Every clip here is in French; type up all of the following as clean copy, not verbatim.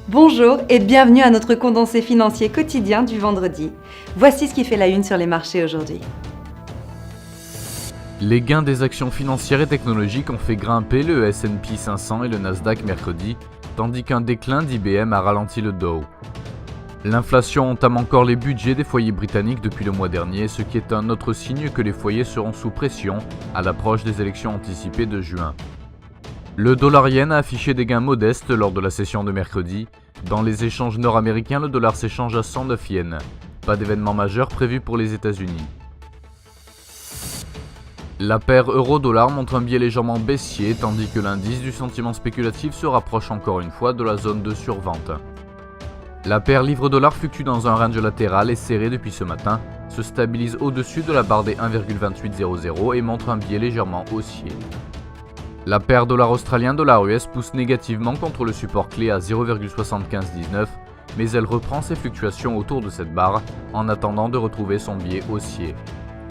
Bonjour et bienvenue à notre condensé financier quotidien du vendredi. Voici ce qui fait la une sur les marchés aujourd'hui. Les gains des actions financières et technologiques ont fait grimper le S&P 500 et le Nasdaq mercredi, tandis qu'un déclin d'IBM a ralenti le Dow. L'inflation entame encore les budgets des foyers britanniques depuis le mois dernier, ce qui est un autre signe que les foyers seront sous pression à l'approche des élections anticipées de juin. Le dollar-yen a affiché des gains modestes lors de la session de mercredi. Dans les échanges nord-américains, le dollar s'échange à 109 yens. Pas d'événement majeur prévu pour les États-Unis. La paire euro-dollar montre un biais légèrement baissier, tandis que l'indice du sentiment spéculatif se rapproche encore une fois de la zone de survente. La paire livre-dollar fluctue dans un range latéral et serré depuis ce matin, se stabilise au-dessus de la barre des 1,2800 et montre un biais légèrement haussier. La paire dollar australien dollar US pousse négativement contre le support clé à 0,7519, mais elle reprend ses fluctuations autour de cette barre en attendant de retrouver son biais haussier.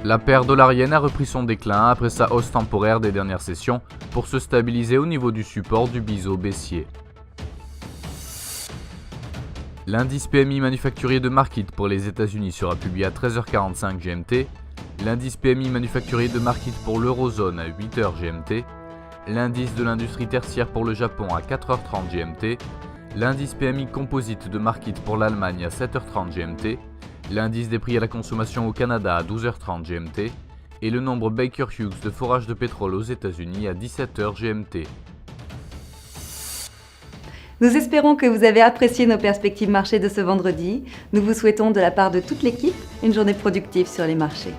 La paire dollar-yen a repris son déclin après sa hausse temporaire des dernières sessions pour se stabiliser au niveau du support du biseau baissier. L'indice PMI manufacturier de Markit pour les États-Unis sera publié à 13h45 GMT, l'indice PMI manufacturier de Markit pour l'Eurozone à 8h GMT, l'indice de l'industrie tertiaire pour le Japon à 4h30 GMT, l'indice PMI composite de Markit pour l'Allemagne à 7h30 GMT, l'indice des prix à la consommation au Canada à 12h30 GMT et le nombre Baker Hughes de forage de pétrole aux États-Unis à 17h GMT. Nous espérons que vous avez apprécié nos perspectives marché de ce vendredi. Nous vous souhaitons de la part de toute l'équipe une journée productive sur les marchés.